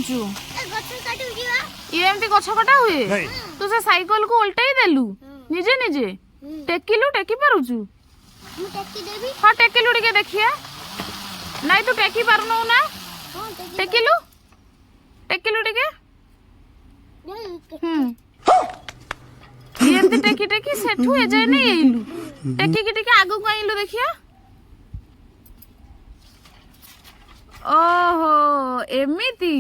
करूचु ये एमती गछ कटा हुए तू से साइकिल को उल्टाई देलु निजे निजे टेकिलु टेकी पारुचु हाँ टेकिलु टिके देखिए नहीं तू टेकी पारुनु ना टेकिलु टेकिलु टिके ये एमती टेकी टेकी सेठू ए जाय नहीं आइलु टेकी की टिके आगु को आइलु देखिए ओहो एमिति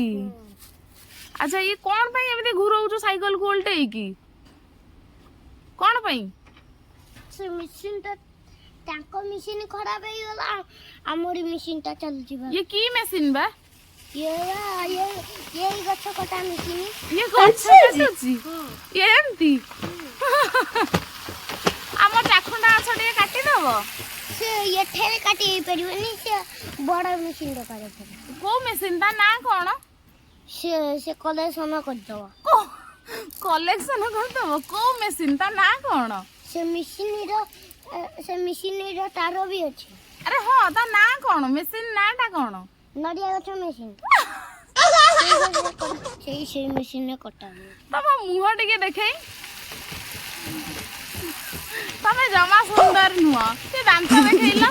अच्छा ये कौन पाई एमिति घुराउछु साइकिल को उल्टेई की कौन पाई से मशीन ता टाको मशीन खराब हो गला हमरी मशीन ता चल जीवा ये की मशीन बा ये गछ कटा मशीन ये गछ कटुची ये एमिति हम चाखुंडा छडे काटी दबो से ये ठेरे काटी परिवनी से बड़ा मशीन रो करे को मशीन ता ना कोन से कलेक्शन कर दो कलेक्शन कर दबो को मशीन ता ना कोन से मशीन रो तारो भी अछि अरे हां ता ना कोन मशीन ना ता कोन नडिया गछ मशीन से मशीन ने कटा तब मुह टिके देखै तमे जमा सुंदर नुआ से दांत देखैला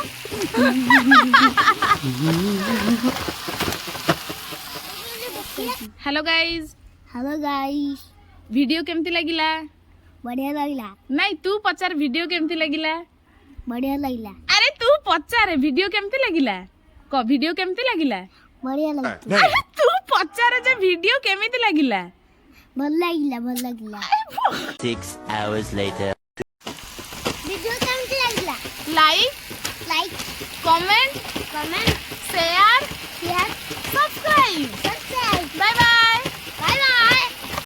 हेलो गाइस वीडियो केमती लागिला बढ़िया लागिला नहीं तू पचार वीडियो केमती लागिला बढ़िया लागिला अरे तू पचारे वीडियो केमती लागिला को वीडियो केमती लागिला बढ़िया लागिला अरे तू पचारे जे वीडियो केमिति लागिला भल लागिला 6 hours later वीडियो केमती लागिला लाइक लाइक कमेंट कमेंट